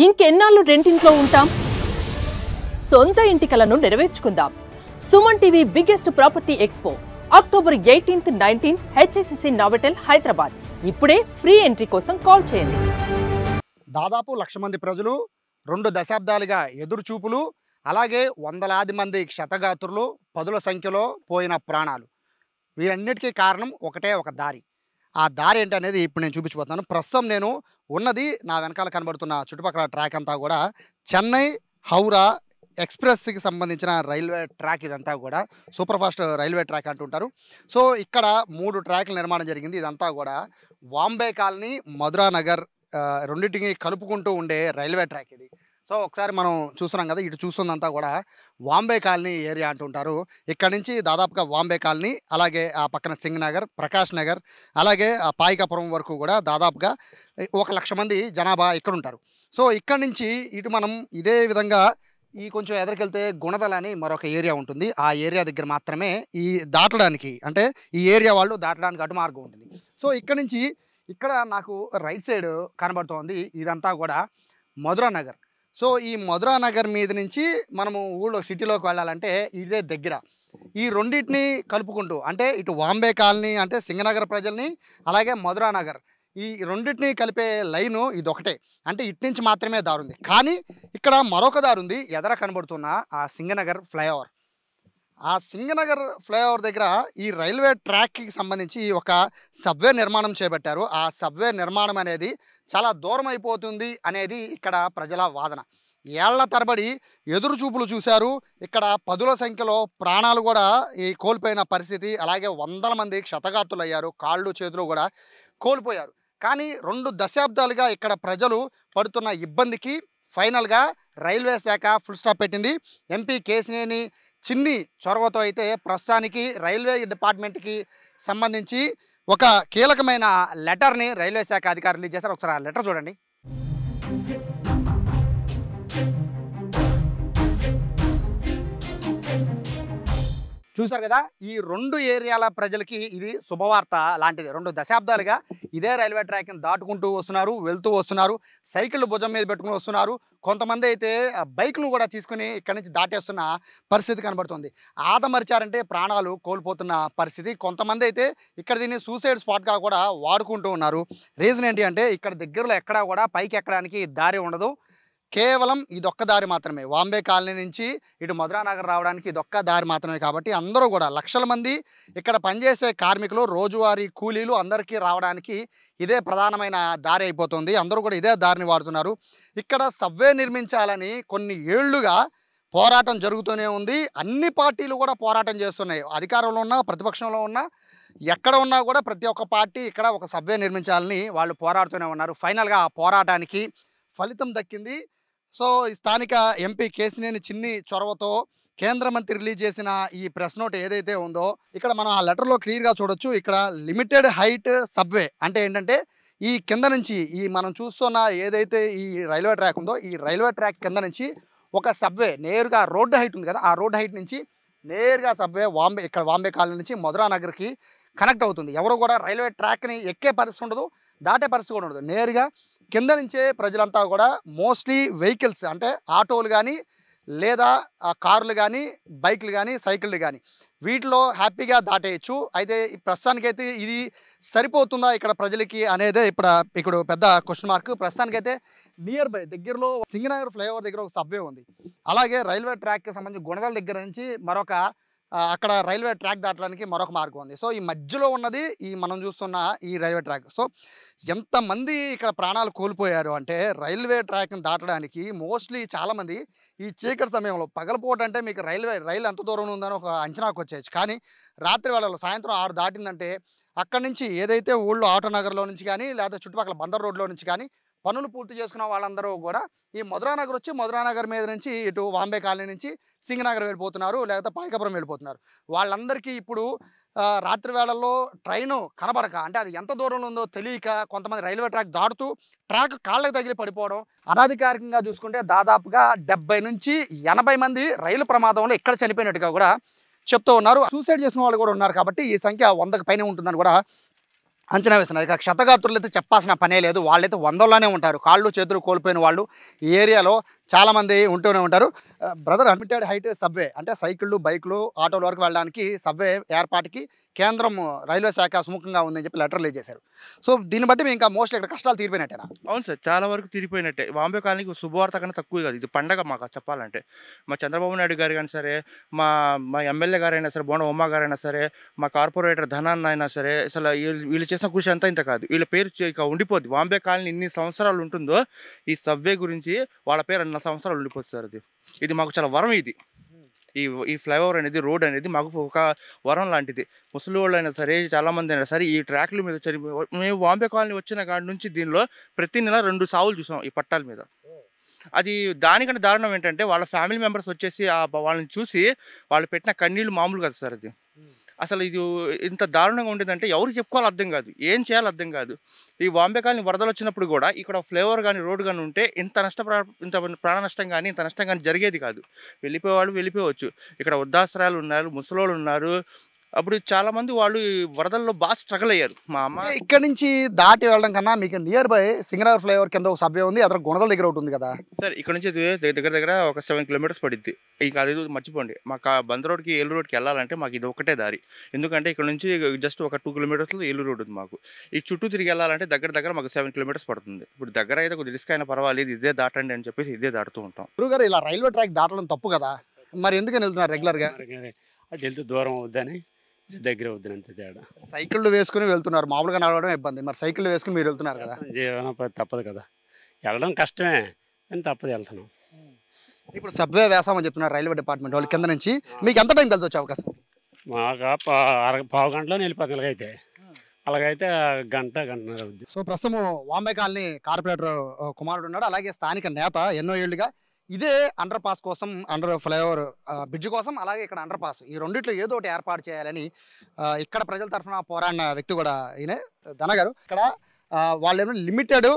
ఇంకెన్నాళ్ళు రెంటింట్లో ఉంటాం? సొంత ఇంటి కలను నెరవేర్చుకుందాం. Suman TV biggest property expo October 18th, 19th HSCC Novotel Hyderabad. ఇప్పుడే ఫ్రీ ఎంట్రీ కోసం కాల్ చేయండి. దాదాపు 1,00,000 మంది ప్రజలు 2 దశాబ్దాలుగా ఎదురుచూపులు, అలాగే వందలాది మంది క్షతగాత్రులు, పదుల సంఖ్యలో పోయిన ప్రాణాలు. వీరన్నిటికీ కారణం ఒకటే ఒక దారి. ఆ దారి ఏంటనేది ఇప్పుడు నేను చూపించబోతున్నాను. ప్రస్తుతం నేను ఉన్నది నా వెనకాల కనబడుతున్న చుట్టుపక్కల ట్రాక్ అంతా కూడా చెన్నై హౌరా ఎక్స్ప్రెస్కి సంబంధించిన రైల్వే ట్రాక్. ఇదంతా కూడా సూపర్ ఫాస్ట్ రైల్వే ట్రాక్ అంటుంటారు. సో ఇక్కడ 3 ట్రాక్ల నిర్మాణం జరిగింది. ఇదంతా కూడా వాంబే కాలనీ, మధురా నగర్ రెండింటిని కలుపుకుంటూ ఉండే రైల్వే ట్రాక్ ఇది. సో ఒకసారి మనం చూస్తున్నాం కదా, ఇటు చూస్తుందంతా కూడా వాంబే కాలనీ ఏరియా అంటుంటారు. ఇక్కడ నుంచి దాదాపుగా వాంబే కాలనీ, అలాగే ఆ పక్కన సింగ్ నగర్, ప్రకాష్ నగర్, అలాగే పాయికాపురం వరకు కూడా దాదాపుగా 1,00,000 మంది జనాభా ఇక్కడ ఉంటారు. సో ఇక్కడ నుంచి ఇటు మనం ఇదే విధంగా ఈ కొంచెం ఎదరికెళ్తే గుణదల అని మరొక ఏరియా ఉంటుంది. ఆ ఏరియా దగ్గర మాత్రమే ఈ దాటడానికి, అంటే ఈ ఏరియా వాళ్ళు దాటడానికి అటు మార్గం ఉంటుంది. సో ఇక్కడ నుంచి ఇక్కడ నాకు రైట్ సైడ్ కనబడుతోంది, ఇదంతా కూడా మధురా నగర్. సో ఈ మధురా నగర్ మీద నుంచి మనము ఊళ్ళో సిటీలోకి వెళ్ళాలంటే ఇదే దగ్గర. ఈ రెండింటిని కలుపుకుంటూ, అంటే ఇటు వాంబే కాలనీ అంటే సింగనగర్ ప్రజల్ని, అలాగే మధురా నగర్, ఈ రెండింటిని కలిపే లైను ఇదొకటే. అంటే ఇటు నుంచి మాత్రమే దారి ఉంది. కానీ ఇక్కడ మరొక దారి ఉంది, ఎదర కనబడుతున్న ఆ సింగనగర్ ఫ్లైఓవర్. ఆ సింగనగర్ ఫ్లైఓవర్ దగ్గర ఈ రైల్వే ట్రాక్కి సంబంధించి ఒక సబ్వే నిర్మాణం చేపట్టారు. ఆ సబ్వే నిర్మాణం అనేది చాలా దూరం అయిపోతుంది అనేది ఇక్కడ ప్రజల వాదన. ఏళ్ల తరబడి ఎదురు చూపులు చూశారు. ఇక్కడ పదుల సంఖ్యలో ప్రాణాలు కూడా ఈ కోల్పోయిన పరిస్థితి, అలాగే వందల మంది క్షతగాత్రులయ్యారు, కాళ్ళు చేతులు కూడా కోల్పోయారు. కానీ 2 దశాబ్దాలుగా ఇక్కడ ప్రజలు పడుతున్న ఇబ్బందికి ఫైనల్గా రైల్వే శాఖ ఫుల్ స్టాప్ పెట్టింది. ఎంపీ కేశినేని చిన్ని చొరవతో అయితే ప్రస్తుతానికి రైల్వే డిపార్ట్మెంట్కి సంబంధించి ఒక కీలకమైన లెటర్ని రైల్వే శాఖ అధికారులు రిలీజ్ చేశారు. ఒకసారి ఆ లెటర్ చూడండి. చూసారు కదా, ఈ 2 ఏరియాల ప్రజలకి ఇది శుభవార్త లాంటిది. 2 దశాబ్దాలుగా ఇదే రైల్వే ట్రాక్ని దాటుకుంటూ వస్తున్నారు, వెళ్తూ వస్తున్నారు, సైకిళ్ళు భుజం మీద పెట్టుకుని వస్తున్నారు. కొంతమంది అయితే బైక్ను కూడా తీసుకుని ఇక్కడి నుంచి దాటేస్తున్న పరిస్థితి కనబడుతుంది. ఆదమరిచారంటే ప్రాణాలు కోల్పోతున్న పరిస్థితి. కొంతమంది అయితే ఇక్కడ దీన్ని సూసైడ్ స్పాట్గా కూడా వాడుకుంటూ ఉన్నారు. రీజన్ ఏంటి అంటే ఇక్కడ దగ్గరలో ఎక్కడా కూడా పైకి ఎక్కడానికి దారి ఉండదు. కేవలం ఇదొక్క దారి మాత్రమే. వాంబే కాలనీ నుంచి ఇటు మధురా నగర్ రావడానికి ఇదొక్క దారి మాత్రమే. కాబట్టి అందరూ కూడా లక్షల మంది ఇక్కడ పనిచేసే కార్మికులు, రోజువారీ కూలీలు అందరికీ రావడానికి ఇదే ప్రధానమైన దారి అయిపోతుంది. అందరూ కూడా ఇదే దారిని వాడుతున్నారు. ఇక్కడ సబ్వే నిర్మించాలని కొన్ని ఏళ్లుగా పోరాటం జరుగుతూనే ఉంది. అన్ని పార్టీలు కూడా పోరాటం చేస్తున్నాయి. అధికారంలో ఉన్న, ప్రతిపక్షంలో ఉన్న, ఎక్కడ ఉన్నా కూడా ప్రతి ఒక్క పార్టీ ఇక్కడ ఒక సబ్వే నిర్మించాలని వాళ్ళు పోరాడుతూనే ఉన్నారు. ఫైనల్గా ఆ పోరాటానికి ఫలితం దక్కింది. సో స్థానిక ఎంపీ కేశినేని చిన్ని చొరవతో కేంద్ర మంత్రి రిలీజ్ చేసిన ఈ ప్రెస్ నోట్ ఏదైతే ఉందో, ఇక్కడ మనం ఆ లెటర్లో క్లియర్గా చూడొచ్చు. ఇక్కడ లిమిటెడ్ హైట్ సబ్వే అంటే ఏంటంటే ఈ కింద నుంచి ఈ మనం చూస్తున్న ఏదైతే ఈ రైల్వే ట్రాక్ ఉందో, ఈ రైల్వే ట్రాక్ కింద నుంచి ఒక సబ్వే నేరుగా రోడ్డు హైట్ ఉంది కదా, ఆ రోడ్డు హైట్ నుంచి నేరుగా సబ్వే ఇక్కడ వాంబే కాలనీ నుంచి మధురా నగర్కి కనెక్ట్ అవుతుంది. ఎవరు కూడా రైల్వే ట్రాక్ని ఎక్కే పరిస్థితి ఉండదు, దాటే పరిస్థితి కూడా ఉండదు. నేరుగా కింద నుంచే ప్రజలంతా కూడా మోస్ట్లీ వెహికల్స్ అంటే ఆటోలు కానీ, లేదా కార్లు కానీ, బైక్లు కానీ, సైకిళ్ళు కానీ, వీటిలో హ్యాపీగా దాటేయచ్చు. అయితే ప్రస్తుతానికైతే ఇది సరిపోతుందా ఇక్కడ ప్రజలకి అనేదే ఇప్పుడు పెద్ద క్వశ్చన్ మార్క్. ప్రస్తుతానికైతే నియర్ బై దగ్గరలో సింగనగర్ ఫ్లైఓవర్ దగ్గర ఒక సబ్వే ఉంది. అలాగే రైల్వే ట్రాక్కి సంబంధించి గుణదల దగ్గర నుంచి మరొక అక్కడ రైల్వే ట్రాక్ దాటడానికి మరొక మార్గం ఉంది. సో ఈ మధ్యలో ఉన్నది ఈ మనం చూస్తున్న ఈ రైల్వే ట్రాక్. సో ఎంతమంది ఇక్కడ ప్రాణాలు కోల్పోయారు అంటే రైల్వే ట్రాక్ని దాటడానికి మోస్ట్లీ చాలామంది ఈ చీకటి సమయంలో, పగలపూట అంటే మీకు రైలు ఎంత దూరం ఉందని ఒక అంచనాకు వచ్చేయచ్చు. కానీ రాత్రి వేళలో సాయంత్రం 6 దాటిందంటే అక్కడి నుంచి ఏదైతే ఊళ్ళో ఆటో నగర్లో నుంచి కానీ, లేదా చుట్టుపక్కల బందర్ రోడ్లో నుంచి కానీ పనులు పూర్తి చేసుకున్న వాళ్ళందరూ కూడా ఈ మధురా నగర్ వచ్చి మధురా నగర్ మీద నుంచి ఇటు వాంబే కాలనీ నుంచి సింగనగర్ వెళ్ళిపోతున్నారు, లేకపోతే పాయికాపురం వెళ్ళిపోతున్నారు. వాళ్ళందరికీ ఇప్పుడు రాత్రి వేళల్లో ట్రైను కనబడక, అంటే అది ఎంత దూరంలో ఉందో తెలియక కొంతమంది రైల్వే ట్రాక్ దాటుతూ ట్రాక్ కాళ్ళకి తగిలి పడిపోవడం. అనధికారికంగా చూసుకుంటే దాదాపుగా 70 నుంచి 80 మంది రైలు ప్రమాదంలో ఇక్కడ చనిపోయినట్టుగా కూడా చెప్తూ ఉన్నారు. సూసైడ్ చేసిన వాళ్ళు కూడా ఉన్నారు. కాబట్టి ఈ సంఖ్య 100కి పైనే ఉంటుందని కూడా అంచనా వేస్తున్నారు. ఇక క్షతగాత్రులు అయితే చెప్పాల్సిన పనే లేదు. వాళ్ళైతే వందల్లోనే ఉంటారు. కాళ్ళు చేతులు కోల్పోయిన వాళ్ళు ఈ ఏరియాలో చాలామంది ఉంటూనే ఉంటారు. బ్రదర్, అన్లిమిటెడ్ హైట్ సబ్వే అంటే సైకిళ్ళు, బైకులు, ఆటోల వరకు వెళ్ళడానికి సబ్వే ఏర్పాటుకి కేంద్రం రైల్వే శాఖ సుముఖంగా ఉందని చెప్పి లెటర్ రిలీజ్ చేశారు. సో దీన్ని బట్టి మేము ఇంకా మోస్ట్లీ ఇక్కడ కష్టాలు తీరిపోయినట్టేనా? అవును సార్. చాలా వరకు తిరిగిపోయినట్టే. బాంబే కాలనీకి శుభవార్త కన్నా తక్కువ కాదు. ఇది పండగ మాకు చెప్పాలంటే. మా చంద్రబాబు నాయుడు గారు గాని సరే, మా మా ఎమ్మెల్యే గారైనా సరే, బోండా ఉమ్మ గారైనా సరే, మా కార్పొరేటర్ ధనాన్న అయినా సరే, అసలు వీళ్ళు చేసిన కృషి అంతా ఇంత కాదు. వీళ్ళ పేరు ఇక ఉండిపోద్ది. బాంబే కాలనీ ఇన్ని సంవత్సరాలు ఉంటుందో, ఈ సబ్వే గురించి వాళ్ళ పేరు అన్ని సంవత్సరాలు ఉండిపోతుంది సార్ అది. ఇది మాకు చాలా వరం ఇది. ఈ ఈ ఫ్లైఓవర్ అనేది, రోడ్ అనేది మాకు ఒక వరం లాంటిది. ముసలి వాళ్ళు అయినా సరే, చాలామంది అయినా సరే ఈ ట్రాక్ల మీద మేము బాంబే కాలనీ వచ్చిన కాడి నుంచి దీనిలో ప్రతి నెల 2 సావులు చూసాం ఈ పట్టాల మీద. అది దానికంటే దారుణం ఏంటంటే వాళ్ళ ఫ్యామిలీ మెంబర్స్ వచ్చేసి వాళ్ళని చూసి వాళ్ళు పెట్టిన కన్నీళ్ళు మామూలు కదా సార్ అది. అసలు ఇది ఇంత దారుణంగా ఉండేదంటే ఎవరికి చెప్పుకోవాలి అర్థం కాదు, ఏం చేయాలో అర్థం కాదు. ఈ బాంబే కాలనీ వరదలు వచ్చినప్పుడు కూడా ఇక్కడ ఫ్లేవర్ కానీ రోడ్ కానీ ఉంటే ఇంత ప్రాణ నష్టం కానీ ఇంత నష్టం కానీ జరిగేది కాదు. వెళ్ళిపోయేవాళ్ళు వెళ్ళిపోవచ్చు. ఇక్కడ వృద్ధాశ్రయాలు ఉన్నారు, ముసలోళ్ళు ఉన్నారు. అప్పుడు చాలామంది వాళ్ళు ఈ వరదల్లో బాగా స్ట్రగుల్ అయ్యారు. మా అమ్మ ఇక్కడ నుంచి దాటి వెళ్ళడం కన్నా మీకు నియర్ బై సింగనగర్ ఫ్లైఓవర్ కింద ఒక సబ్వే ఉంది, అక్కడ గుణదల దగ్గర ఒకటి ఉంది కదా సార్. ఇక్కడ నుంచి దగ్గర దగ్గర ఒక 7 కిలోమీటర్స్ పడుద్ది. ఇంకా అది మర్చిపోండి. మాకు బంద్ రోడ్కి, ఏలూరు రోడ్కి వెళ్ళాలంటే మాకు ఇది ఒకటే దారి. ఎందుకంటే ఇక్కడ నుంచి జస్ట్ ఒక 2 కిలోమీటర్స్లో ఏలూరు రోడ్ ఉంది మాకు. ఈ చుట్టూ తిరిగి వెళ్ళాలంటే దగ్గర దగ్గర మాకు 7 కిలోమీటర్స్ పడుతుంది. ఇప్పుడు దగ్గర అయితే కొద్ది రిస్క్ అయినా పర్వాలేదు, ఇదే దాటండి అని చెప్పేసి ఇదే దాటుతూ ఉంటాం. గురుగారు, ఇలా రైల్వే ట్రాక్ దాటడం తప్పు కదా, మరి ఎందుకని వెళ్తున్నారు రెగ్యులర్గా? అటు వెళ్తే దూరం అవుద్దని, దగ్గర అవుద్దని అంతే తేడా. సైకిళ్ళు వేసుకుని వెళ్తున్నారు, మామూలుగా నడవడం ఇబ్బంది, మరి సైకిళ్ళు వేసుకుని మీరు వెళ్తున్నారు కదా. జీవనం తప్పదు కదా, వెళ్ళడం కష్టమే కానీ తప్పదు, వెళ్తున్నాం. ఇప్పుడు సబ్వే వేసామని చెప్తున్నారు రైల్వే డిపార్ట్మెంట్ వాళ్ళు కింద నుంచి. మీకు ఎంత టైం కలిసి వచ్చే అవకాశం? మాకు పావు గంటలో వెళ్ళిపోతుంది. అలాగైతే గంటన్నర అవుద్ది. సో ప్రస్తుతం వాంబే కాలనీ కార్పొరేటర్ కుమారుడు ఉన్నాడు, అలాగే స్థానిక నేత ఎన్నో ఏళ్ళుగా ఇదే అండర్ పాస్ కోసం, అండర్ ఫ్లైఓవర్ బ్రిడ్జ్ కోసం, అలాగే ఇక్కడ అండర్ పాస్, ఈ రెండిట్లో ఏదో ఒకటి ఏర్పాటు చేయాలని ఇక్కడ ప్రజల తరఫున పోరాడిన వ్యక్తి కూడా ఈయనే ధన గారు. ఇక్కడ వాళ్ళేమో లిమిటెడ్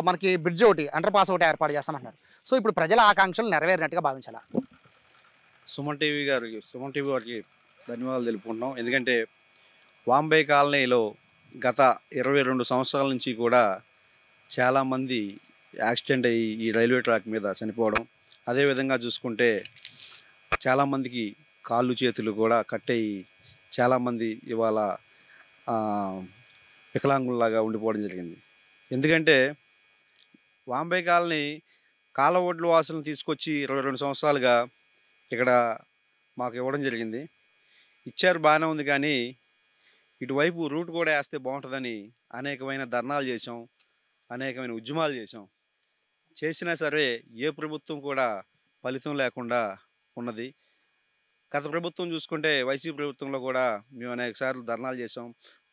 మనకి బ్రిడ్జ్ ఒకటి, అండర్ పాస్ ఒకటి ఏర్పాటు చేస్తామంటున్నారు. సో ఇప్పుడు ప్రజల ఆకాంక్షలు నెరవేరినట్టుగా భావించాలా? సుమన్ టీవీ వారికి ధన్యవాదాలు తెలుపుకుంటున్నాం. ఎందుకంటే వాంబే కాలనీలో గత 22 సంవత్సరాల నుంచి కూడా చాలామంది యాక్సిడెంట్ అయ్యి ఈ రైల్వే ట్రాక్ మీద చనిపోవడం, అదేవిధంగా చూసుకుంటే చాలామందికి కాళ్ళు చేతులు కూడా కట్ అయ్యి చాలామంది ఇవాళ వికలాంగుల్లాగా ఉండిపోవడం జరిగింది. ఎందుకంటే వాంబే కాలనీ కాలవొడ్ల వాసులను తీసుకొచ్చి 22 సంవత్సరాలుగా ఇక్కడ మాకు ఇవ్వడం జరిగింది. ఇచ్చారు, బాగానే ఉంది, కానీ ఇటువైపు రూట్ కూడా వేస్తే బాగుంటుందని అనేకమైన ధర్నాలు చేసాం, అనేకమైన ఉద్యమాలు చేసినా సరే ఏ ప్రభుత్వం కూడా ఫలితం లేకుండా ఉన్నది. గత ప్రభుత్వం చూసుకుంటే వైసీపీ ప్రభుత్వంలో కూడా మేము అనేకసార్లు ధర్నాలు చేసాం.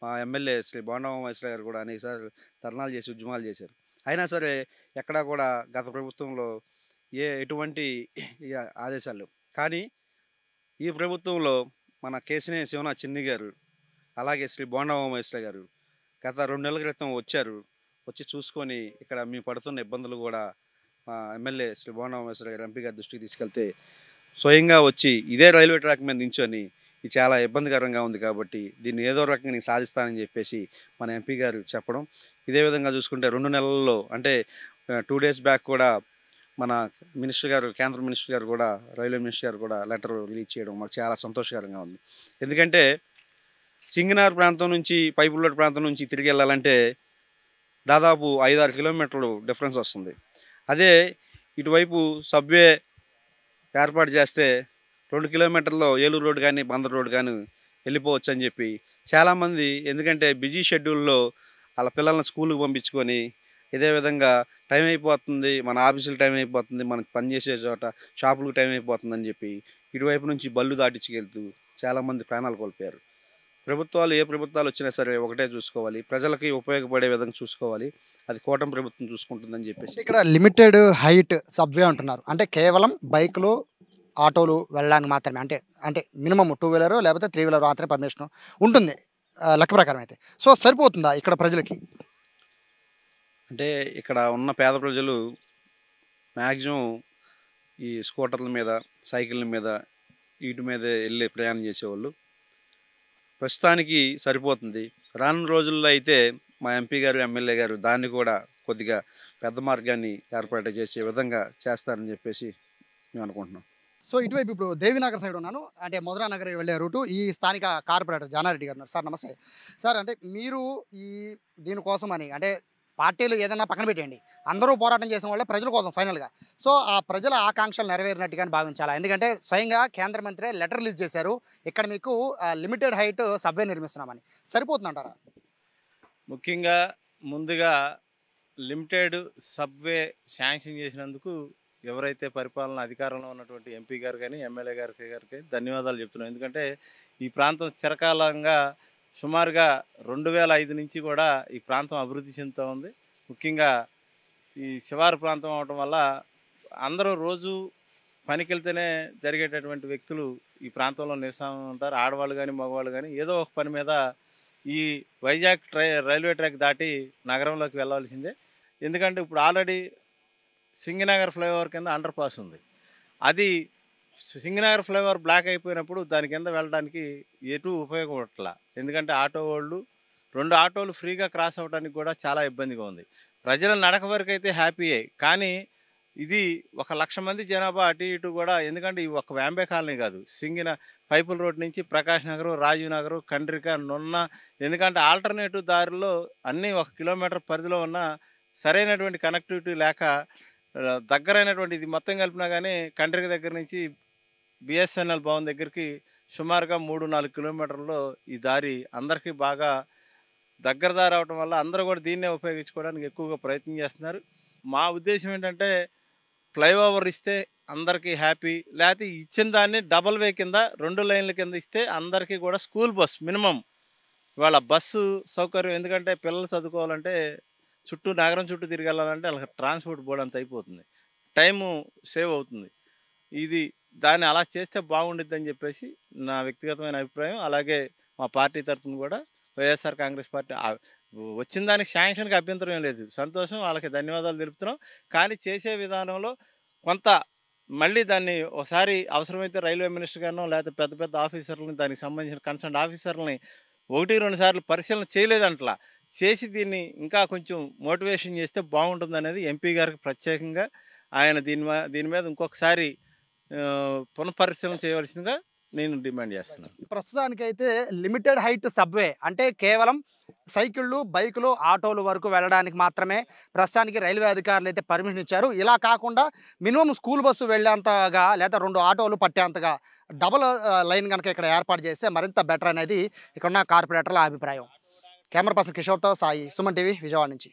మా ఎమ్మెల్యే శ్రీ బోండా ఉమామహేశ్వర గారు కూడా అనేకసార్లు ధర్నాలు చేసి ఉద్యమాలు చేశారు. అయినా సరే ఎక్కడా కూడా గత ప్రభుత్వంలో ఎటువంటి ఆదేశాలు లేవు. కానీ ఈ ప్రభుత్వంలో మన కేసినేని శివనాథ్ చిన్ని గారు, అలాగే శ్రీ బోండా ఉమామహేశ్వర గారు గత 2 నెలల క్రితం వచ్చి చూసుకొని ఇక్కడ మేము పడుతున్న ఇబ్బందులు కూడా మా ఎమ్మెల్యే శ్రీ బోండా ఉమామహేశ్వర గారు ఎంపీ గారి దృష్టికి తీసుకెళ్తే స్వయంగా వచ్చి ఇదే రైల్వే ట్రాక్ మీద నించొని ఇది చాలా ఇబ్బందికరంగా ఉంది కాబట్టి దీన్ని ఏదో రకంగా నేను సాధిస్తానని చెప్పేసి మన ఎంపీ గారు చెప్పడం. ఇదే విధంగా చూసుకుంటే 2 నెలల్లో, అంటే 2 డేస్ బ్యాక్ కూడా మన మినిస్టర్ గారు, కేంద్ర మినిస్టర్ గారు కూడా, రైల్వే మినిస్టర్ గారు కూడా లెటర్ రిలీజ్ చేయడం మాకు చాలా సంతోషకరంగా ఉంది. ఎందుకంటే సింగనార్ ప్రాంతం నుంచి, పైపుల్లోడ్ ప్రాంతం నుంచి తిరిగి వెళ్ళాలంటే దాదాపు 5-6 కిలోమీటర్లు డిఫరెన్స్ వస్తుంది. అదే ఇటువైపు సబ్వే ఏర్పాటు చేస్తే 2 కిలోమీటర్లో ఏలూరు రోడ్ కానీ, బందర్ రోడ్ కానీ వెళ్ళిపోవచ్చు అని చెప్పి చాలామంది, ఎందుకంటే బిజీ షెడ్యూల్లో వాళ్ళ పిల్లల్ని స్కూల్కి పంపించుకొని ఇదే విధంగా టైం అయిపోతుంది, మన ఆఫీసులు టైం అయిపోతుంది, మనకు పనిచేసే చోట షాపులకు టైం అయిపోతుందని చెప్పి ఇటువైపు నుంచి బళ్ళు దాటించుకెళ్తూ చాలామంది ప్రాణాలు కోల్పోయారు. ప్రభుత్వాలు, ఏ ప్రభుత్వాలు వచ్చినా సరే ఒకటే చూసుకోవాలి, ప్రజలకి ఉపయోగపడే విధంగా చూసుకోవాలి. అది కూటమి ప్రభుత్వం చూసుకుంటుందని చెప్పేసి ఇక్కడ లిమిటెడ్ హైట్ సబ్వే అంటున్నారు. అంటే కేవలం బైకులు, ఆటోలు వెళ్ళడానికి మాత్రమే, అంటే మినిమం 2 వీలర్ లేకపోతే 3 వీలర్ మాత్రమే పర్మిషన్ ఉంటుంది లెక్క ప్రకారం అయితే. సో సరిపోతుందా ఇక్కడ ప్రజలకి? అంటే ఇక్కడ ఉన్న పేద ప్రజలు మ్యాక్సిమం ఈ స్కూటర్ల మీద, సైకిళ్ళ మీద, వీటి మీద వెళ్ళి ప్రయాణం చేసేవాళ్ళు. ప్రస్తుతానికి సరిపోతుంది. రానున్న రోజుల్లో అయితే మా ఎంపీ గారు, ఎమ్మెల్యే గారు దాన్ని కూడా కొద్దిగా పెద్ద మార్గాన్ని ఏర్పాటు చేసే విధంగా చేస్తారని చెప్పేసి మేము అనుకుంటున్నాం. సో ఇటువైపు ఇప్పుడు దేవినగర్ సైడ్ ఉన్నాను, అంటే మధురా నగర్ వెళ్ళే రూటు. ఈ స్థానిక కార్పొరేటర్ జానారెడ్డి గారు ఉన్నారు. సార్ నమస్తే. సార్, అంటే మీరు ఈ దీనికోసం అని, అంటే పార్టీలు ఏదైనా పక్కన పెట్టేయండి, అందరూ పోరాటం చేసిన వాళ్ళే ప్రజల కోసం ఫైనల్గా. సో ఆ ప్రజల ఆకాంక్షలు నెరవేరినట్టుగానే భావించాలా? ఎందుకంటే స్వయంగా కేంద్ర మంత్రి లెటర్ రిలీజ్ చేశారు, ఇక్కడ మీకు లిమిటెడ్ హైట్ సబ్వే నిర్మిస్తున్నామని. సరిపోతుందంటారా? ముఖ్యంగా ముందుగా లిమిటెడ్ సబ్వే శాంక్షన్ చేసినందుకు ఎవరైతే పరిపాలన అధికారంలో ఉన్నటువంటి ఎంపీ గారు కానీ ఎమ్మెల్యే గారికి ధన్యవాదాలు చెప్తున్నాం. ఎందుకంటే ఈ ప్రాంతం చిరకాలంగా సుమారుగా 2005 నుంచి కూడా ఈ ప్రాంతం అభివృద్ధి చెందుతూ ఉంది. ముఖ్యంగా ఈ శివారు ప్రాంతం అవడం వల్ల అందరూ రోజు పనికి వెళ్తేనే జరిగేటటువంటి వ్యక్తులు ఈ ప్రాంతంలో నివసం ఉంటారు. ఆడవాళ్ళు కానీ మగవాళ్ళు కానీ ఏదో ఒక పని మీద ఈ వైజాగ్ రైల్వే ట్రాక్ దాటి నగరంలోకి వెళ్ళవలసిందే. ఎందుకంటే ఇప్పుడు ఆల్రెడీ సింగనగర్ ఫ్లైఓవర్ కింద అండర్ పాస్ ఉంది. అది సింగనగర్ ఫ్లైఓవర్ బ్లాక్ అయిపోయినప్పుడు దాని కింద వెళ్ళడానికి ఎటు ఉపయోగపడట్లా. ఎందుకంటే ఆటో వాళ్ళు 2 ఆటోలు ఫ్రీగా క్రాస్ అవ్వడానికి కూడా చాలా ఇబ్బందిగా ఉంది. ప్రజల నడక వరకు అయితే హ్యాపీయే, కానీ ఇది 1,00,000 మంది జనాభా అటు ఇటు కూడా. ఎందుకంటే ఇవి ఒక వ్యాంబే కాలనీ కాదు, పైపుల్ రోడ్ నుంచి ప్రకాష్ నగర్, రాజీవ్ నగర్, కండ్రిక, నున్న. ఎందుకంటే ఆల్టర్నేటివ్ దారిలో అన్నీ 1 కిలోమీటర్ పరిధిలో ఉన్న సరైనటువంటి కనెక్టివిటీ లేక దగ్గరైనటువంటి ఇది మొత్తం కలిపినా కానీ కండ్రిక దగ్గర నుంచి బిఎస్ఎన్ఎల్ భవన్ దగ్గరికి సుమారుగా 3-4 కిలోమీటర్లలో ఈ దారి అందరికీ బాగా దగ్గర దారి అవడం వల్ల అందరూ కూడా దీన్నే ఉపయోగించుకోవడానికి ఎక్కువగా ప్రయత్నం చేస్తున్నారు. మా ఉద్దేశం ఏంటంటే ఫ్లైఓవర్ ఇస్తే అందరికీ హ్యాపీ, లేకపోతే ఇచ్చిన దాన్ని డబల్ వే కింద 2 లైన్ల కింద ఇస్తే అందరికీ కూడా స్కూల్ బస్ మినిమం ఇవాళ బస్సు సౌకర్యం. ఎందుకంటే పిల్లలు చదువుకోవాలంటే నగరం చుట్టూ తిరిగి వెళ్ళాలంటే వాళ్ళకి ట్రాన్స్పోర్ట్ బోర్డు అంత అయిపోతుంది, టైము సేవ్ అవుతుంది. దాన్ని అలా చేస్తే బాగుండిద్దని చెప్పేసి నా వ్యక్తిగతమైన అభిప్రాయం. అలాగే మా పార్టీ తరఫున కూడా వైఎస్ఆర్ కాంగ్రెస్ పార్టీ వచ్చిన దానికి శాంక్షన్కి అభ్యంతరం ఏం లేదు, సంతోషం, వాళ్ళకి ధన్యవాదాలు తెలుపుతున్నాం. కానీ చేసే విధానంలో కొంత మళ్ళీ దాన్ని ఒకసారి అవసరమైతే రైల్వే మినిస్టర్ గానో లేకపోతే పెద్ద పెద్ద ఆఫీసర్లని, దానికి సంబంధించిన కన్సర్న్ ఆఫీసర్లని 1-2 సార్లు పరిశీలన చేయలేదంటలా చేసి దీన్ని ఇంకా కొంచెం మోటివేషన్ చేస్తే బాగుంటుందనేది ఎంపీ గారికి ప్రత్యేకంగా ఆయన దీని మీద ఇంకొకసారి పునఃపరిశీలన చేయవలసిందిగా నేను డిమాండ్ చేస్తున్నాను. ప్రస్తుతానికైతే లిమిటెడ్ హైట్ సబ్వే అంటే కేవలం సైకిళ్ళు, బైకులు, ఆటోలు వరకు వెళ్ళడానికి మాత్రమే ప్రస్తుతానికి రైల్వే అధికారులు అయితే పర్మిషన్ ఇచ్చారు. ఇలా కాకుండా మినిమం స్కూల్ బస్సు వెళ్ళేంతగా లేదా 2 ఆటోలు పట్టేంతగా డబుల్ లైన్ కనుక ఇక్కడ ఏర్పాటు చేస్తే మరింత బెటర్ అనేది ఇక్కడున్న కార్పొరేటర్ల అభిప్రాయం. కెమెరా పర్సన్ కిషోర్తో సాయి, సుమన్ టీవీ, విజయవాడ నుంచి.